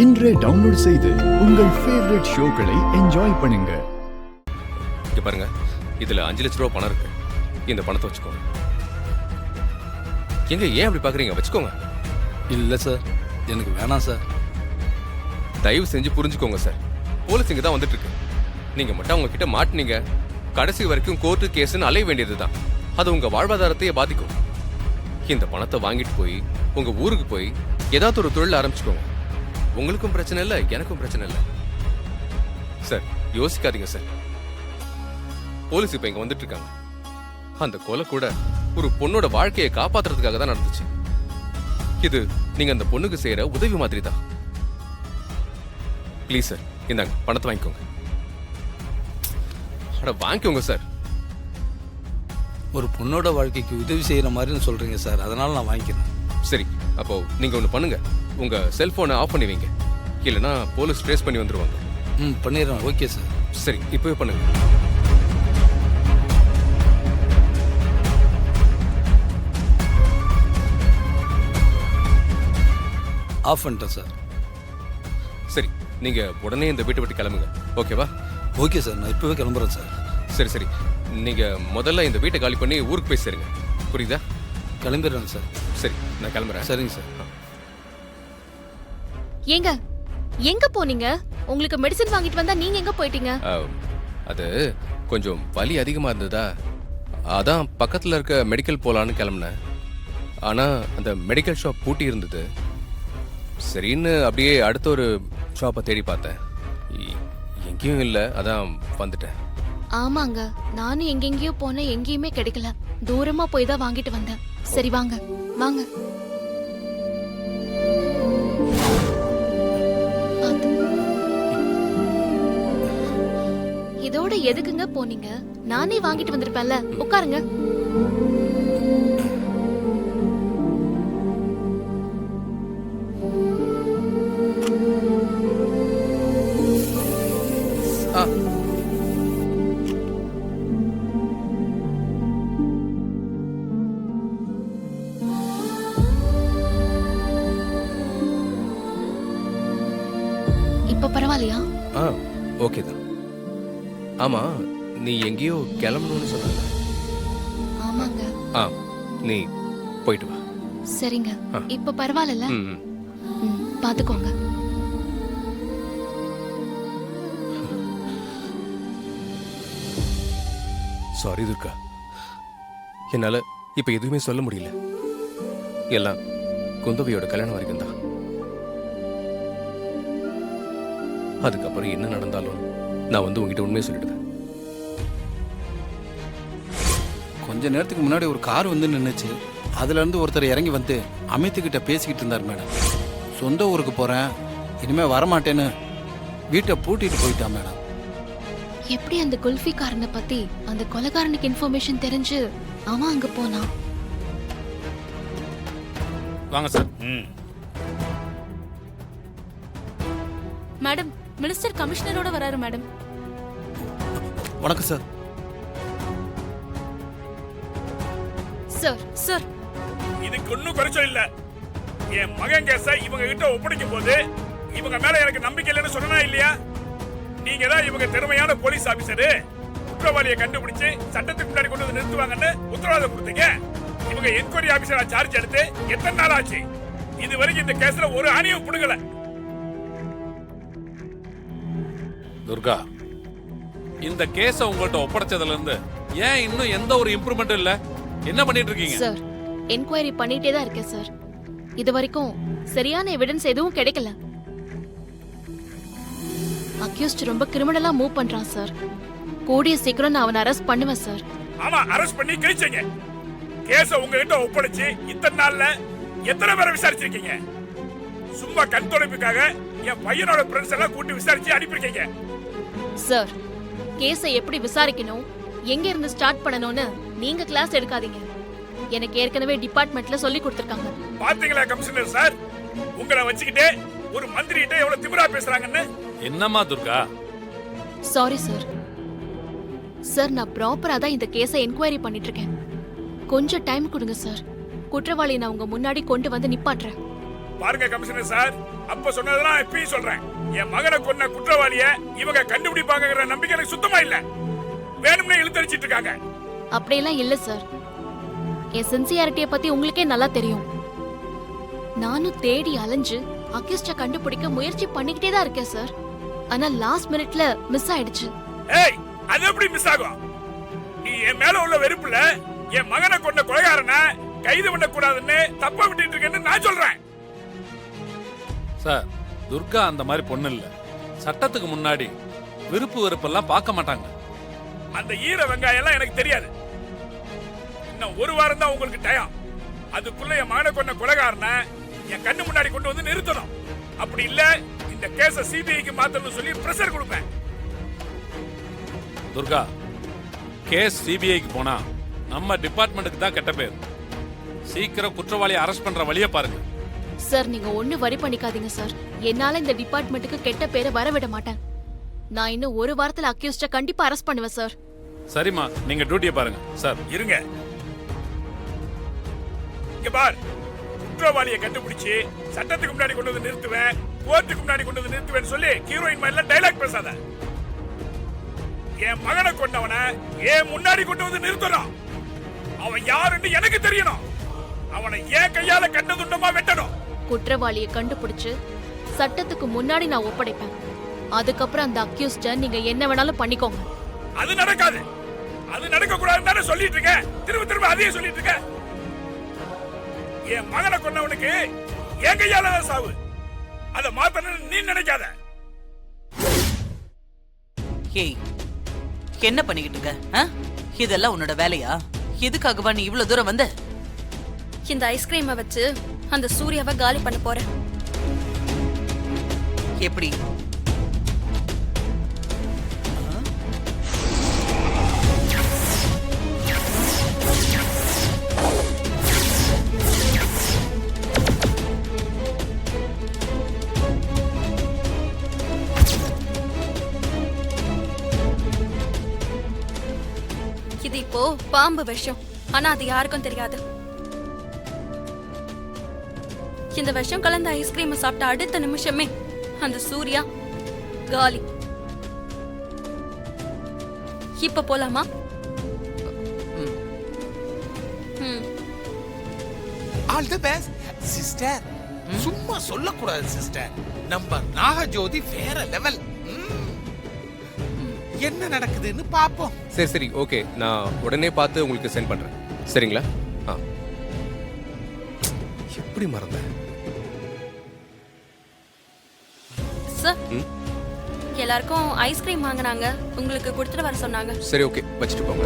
இன்றே டவுன்லோட் செய்து உங்கள் ஃபேவரட் ஷோக்களை என்ஜாய் பண்ணுங்க. இங்க பாருங்க, இதுல 5 லட்ச ரூபா பணம் இருக்கு. இந்த பணத்தை வச்சுக்கோங்க. எங்க ஏன் அப்படி பாக்குறீங்க? வச்சுக்கோங்க. இல்ல சார், எனக்கு வேணாம் சார். தயவு செஞ்சு புரிஞ்சுக்கோங்க சார். போலீஸ் இங்க தான் வந்துட்டு இருக்கு. நீங்க மட்டும் அவங்க கிட்ட மாட்டினீங்க, கடைசி வரைக்கும் கோர்ட்டு கேஸ்ன்னு அலைய வேண்டியதுதான். அது உங்க வாழ்வாதாரத்தையே பாதிக்கும். இந்த பணத்தை வாங்கிட்டு போய் உங்க ஊருக்கு போய் ஏதாவது ஒரு தொழில் ஆரம்பிச்சுக்கோங்க. உங்களுக்கும் பிரச்சனை இல்லை, எனக்கும் பிரச்சனை இல்லை. சார் யோசிக்காதீங்க சார். போலீஸ் இப்ப இங்க வந்துட்டு இருக்காங்க. அந்த கொலை கூட ஒரு பொண்ணோட வாழ்க்கையை காப்பாத்துறதுக்காக தான் நடந்துச்சு. இது நீங்க அந்த பொண்ணுக்கு செய்யற உதவி மாதிரி தான். ப்ளீஸ் சார், இந்தாங்க பணத்தை வாங்கிக்கோங்க. அட வாங்கிக்கோங்க சார். ஒரு பொண்ணோட வாழ்க்கைக்கு உதவி செய்யற மாதிரின்னு சொல்றீங்க சார், அதனால நான் வாங்கிக்கிறேன். சரி, அப்போ நீங்க ஒண்ணு பண்ணுங்க. உங்க செல்போனை ஆஃப் பண்ணி வைங்க, இல்லைன்னா போலீஸ் ட்ரேஸ் பண்ணி வந்துருவாங்க. பண்ணிடுறேன். Okay sir. சரி, இப்பவே பண்ணுங்க. ஆஃப் பண்ணிட்டேன் சார். சரி, நீங்க உடனே இந்த வீட்டை விட்டு கிளம்புங்க. ஓகேவா? ஓகே சார், நான் இப்பவே கிளம்புறேன் சார். சரி சரி, நீங்க முதல்ல இந்த வீட்டை காலி பண்ணி ஊருக்கு போய் சேருங்க. புரியுதா? கிளம்பிடுறேன் சார். சரி, நான் கிளம்புறேன். சரிங்க சார். ஏங்க எங்க போனீங்க? உங்களுக்கு மெடிசன் வாங்கிட்டு வந்தா நீங்க எங்க போயிட்டீங்க? அது கொஞ்சம் வலி அதிகமா இருந்ததா, அதான் பக்கத்துல இருக்க மெடிக்கல் போலான்னு கிளம்புனேன். ஆனா அந்த மெடிக்கல் ஷாப் பூட்டி இருந்தது. சரின்னு அப்படியே அடுத்த ஒரு ஷாப்பை தேடி பார்த்தேன். எங்கேயும் இல்லை, அதான் வந்துட்டேன். ஆமாங்க, நானும் எங்கெங்கயோ போனேன், எங்கேயுமே கிடைக்கல. தூரமா போய் தான் வாங்கிட்டு வந்தேன். சரி வாங்க வாங்க. இதோட எதுக்குங்க போனீங்க? நானே வாங்கிட்டு வந்திருப்பேன்ல. உட்காருங்க. இப்ப பரவாயில்லையா? ஓகே தான். ஆமா, நீ எங்கேயோ கிளம்பணும்னு சொன்ன. ஆமாங்க. நீ போயிட்டு வா. சரிங்க, இப்ப பரவாயில்ல. பாத்துக்கோங்க. சாரி துர்கா, என்னால இப்ப எதுவுமே சொல்ல முடியல. எல்லாம் குந்தவையோட கல்யாணம் வரைக்கும் தான். அதுக்கப்புறம் என்ன நடந்தாலும் நான் உங்ககிட்ட உண்மையை சொல்லிடுவேன். கொஞ்ச நேரத்துக்கு முன்னாடி ஒரு கார் வந்து நின்னுச்சு. அதுல இருந்து ஒருத்தர் இறங்கி வந்து அமித்துக்கிட்ட பேசிக்கிட்டு இருந்தார். மேடம், சொந்த ஊருக்கு போறேன், இனிமே வரமாட்டேன்னு வீட்டை பூட்டிட்டு போயிட்டான். மேடம், எப்படி அந்த குல்ஃபி காரனை பத்தி அந்த கொலைகாரனுக்கு இன்ஃபர்மேஷன் தெரிஞ்சு அவன் அங்க போனான்? வாங்க சார். மேடம், மினிஸ்டர் கமிஷனரோட வராரு மேடம். வணக்கம் சார். சார் சார், இதுக்கு ஒன்னும் குறைச்சல் இல்ல. என் மகன் கேஸ இவங்க கிட்ட ஒப்படைக்கும் போது இவங்க மேல எனக்கு நம்பிக்கை இல்லைன்னு சொன்னா இல்லையா? நீங்க தான் இவங்க திறமையான போலீஸ் ஆபீசரு, குற்றவாளியை கண்டுபிடிச்சு சட்டத்துக்கு முன்னாடி கொண்டு வந்து நிறுத்துவாங்கன்னு உத்தரவாதம் கொடுத்தீங்க. இவங்க என்கொயரி ஆபீசரா சார்ஜ் எடுத்து எத்தனை நாள் ஆச்சு? இது வரைக்கும் இந்த கேஸ்ல ஒரு ஆணியும் புடுங்கல. துர்கா, இந்த கேஸ உங்கள்ட்ட ஒப்படைச்சதுல இருந்து ஏன் இன்னும் எந்த ஒரு இம்ப்ரூவ்மெண்ட் இல்ல? என்ன பண்ணிட்டு இருக்கீங்க? சார், என்கொயரி பண்ணிட்டே தான் இருக்கேன் சார். இது வரைக்கும் சரியான எவிடன்ஸ் எதுவும் கிடைக்கல. அக்யூஸ்ட் ரொம்ப கிரிமினலா மூவ் பண்றான் சார். கூடிய சீக்கிரம் நான் அவனை அரெஸ்ட் பண்ணுவேன் சார். ஆமா, அரெஸ்ட் பண்ணி கிழிச்சீங்க. கேஸ உங்ககிட்ட ஒப்படைச்சு இத்தனை நாள்ல எத்தனை பேரை விசாரிச்சிருக்கீங்க? சும்மா கண் தொலைப்புக்காக என் பையனோட ஃப்ரெண்ட்ஸ் எல்லாம் கூட்டி விசாரிச்சு அனுப்பிருக்கீங்க. சார், கேஸை எப்படி விசாரிக்கணும், எங்க இருந்து ஸ்டார்ட் பண்ணணும்னு நீங்க கிளாஸ் எடுக்காதீங்க. எனக்கு ஏற்கனவே டிபார்ட்மெண்ட்ல சொல்லி கொடுத்திருக்காங்க. பாத்தீங்களா கமிஷனர் சார், உங்களை வச்சுக்கிட்டே ஒரு மந்திரி கிட்ட எவ்வளவு திமிரா பேசுறாங்கன்னு. என்னம்மா துர்கா? Sorry sir. சார், நான் ப்ராப்பரா தான் இந்த கேஸை என்கொயரி பண்ணிட்டு இருக்கேன். கொஞ்சம் டைம் கொடுங்க சார். குற்றவாளி நான் உங்க முன்னாடி கொண்டு வந்து நிப்பாட்டுறேன். பாருங்க கமிஷனர் சார், அப்ப சொன்னதெல்லாம் இப்பயும் சொல்றேன். என் மகனை கொன்ன குற்றவாளிய இவங்க கண்டுபிடிப்பாங்கங்கிற நம்பிக்கை எனக்கு சுத்தமா இல்ல. வேணும்னே இழுத்தடிச்சிட்டு இருக்காங்க. அப்படியெல்லாம் இல்ல சார். என் சின்சியாரிட்டியை பத்தி உங்களுக்கே நல்லா தெரியும். நானும் தேடி அலைஞ்சு அக்யூஸ்ட கண்டுபிடிக்க முயற்சி பண்ணிக்கிட்டே தான் இருக்கேன் சார். ஆனா லாஸ்ட் மினிட்ல மிஸ் ஆயிடுச்சு. ஏய், அது எப்படி மிஸ் ஆகும்? நீ என் மேல உள்ள வெறுப்புல என் மகனை கொண்ட கொலைகாரனை கைது பண்ண கூடாதுன்னு தப்பா விட்டுட்டு இருக்கேன்னு நான் சொல்றேன். சார், துர்கா அந்த மாதிரி பொண்ணு இல்ல. சட்டத்துக்கு முன்னாடி விருப்பு வெறுப்பெல்லாம் பார்க்க மாட்டாங்க. அந்த ஈர வெங்காயம் எல்லாம் எனக்கு தெரியாது. இன்னும் ஒரு வாரம் தான் உங்களுக்கு டயம். அதுக்குள்ள என் மகனை கொண்ட கொலைகாரனை என் கண்ணு முன்னாடி கொண்டு வந்து நிறுத்தணும். அப்படி இல்ல இந்த கேஸ சிபிஐக்கு மாத்தணும்னு சொல்லி பிரஷர் கொடுப்பேன். துர்கா, கேஸ் சிபிஐக்கு போனா நம்ம டிபார்ட்மெண்ட்டுக்கு தான் கெட்ட பேர். சீக்கிரம் குற்றவாளியை அரெஸ்ட் பண்ற வழியை பாருங்க. சார் நீங்க ஒண்ணு வரி பண்ணிக்காதீங்க சார். என்னால இந்த டிபார்ட்மெண்ட்டுக்கு கெட்ட பேரை வரவிட மாட்டேன். நான் இன்னும் ஒரு வாரத்துல அக்யூஸ்ட கண்டிப்பா அரெஸ்ட் பண்ணுவேன் சார். சரிம்மா, நீங்க டியூட்டியை பாருங்க. சார் இருங்க. இங்க பார், குற்றவாளியை கண்டுபிடிச்சு சட்டத்துக்கு முன்னாடி கொண்டு வந்து நிறுத்துவேன், கோர்ட்டுக்கு முன்னாடி கொண்டு வந்து நிறுத்துவேன்னு சொல்லி ஹீரோயின் மாதிரில டைலாக் பேசாத. என் மகனை கொண்டவனை ஏன் முன்னாடி கொண்டு வந்து நிறுத்தணும். அவன் யாருன்னு எனக்கு தெரியணும். அவனை ஏன் கையால கண்ட துண்டமா வெட்டணும். குற்றவாளியை கண்டுபிடிச்சு சட்டத்துக்கு முன்னாடி நான் ஒப்படைப்பேன். அதுக்கப்புறம் அந்த அக்யூஸ்ட நீங்க என்ன வேணாலும் பண்ணிக்கோங்க. அது நடக்காது. அது நடக்க கூடாதுன்னு சொல்லிட்டு இருக்க. திரும்ப திரும்ப அதையே சொல்லிட்டு இருக்க. என் மகனை கொண்டவனுக்கு என் கையால சாவு. அதை மாத்தணும்னு நீ நினைக்காத. ஏய், என்ன பண்ணிக்கிட்டு இருக்க? ஆ? இதெல்லாம் உன்னோட வேலையா? எதுக்காகவா நீ இவ்வளவு தூரம் வந்த? இந்த ஐஸ்கிரீமை வச்சு அந்த சூர்யாவை காலி பண்ண போறேன். எப்படி? இது இப்போ பாம்பு விஷம். ஆனா அது யாருக்கும் தெரியாது. இந்த விஷம் கலந்த ஐஸ்கிரீமை சாப்பிட்ட அடுத்த நிமிஷமே அந்த சூர்யா காலி. இப்ப போலாமா? All the best sister. சும்மா சொல்லக்கூடாது சிஸ்டர். நம்ம நாகஜோதி வேற லெவல். என்ன நடக்குதுன்னு பாப்போம். சரி சரி, ஓகே. நான் உடனே பார்த்து உங்களுக்கு சென்ட் பண்றேன். சரிங்களா? ஆ. எப்படி மறந்தேன்? சார், எல்லாருக்கும் ஐஸ்கிரீம் வாங்குனாங்க. உங்களுக்கு கொடுத்துட்டு வர சொன்னாங்க. சரி, ஓகே, வச்சுட்டு போங்க.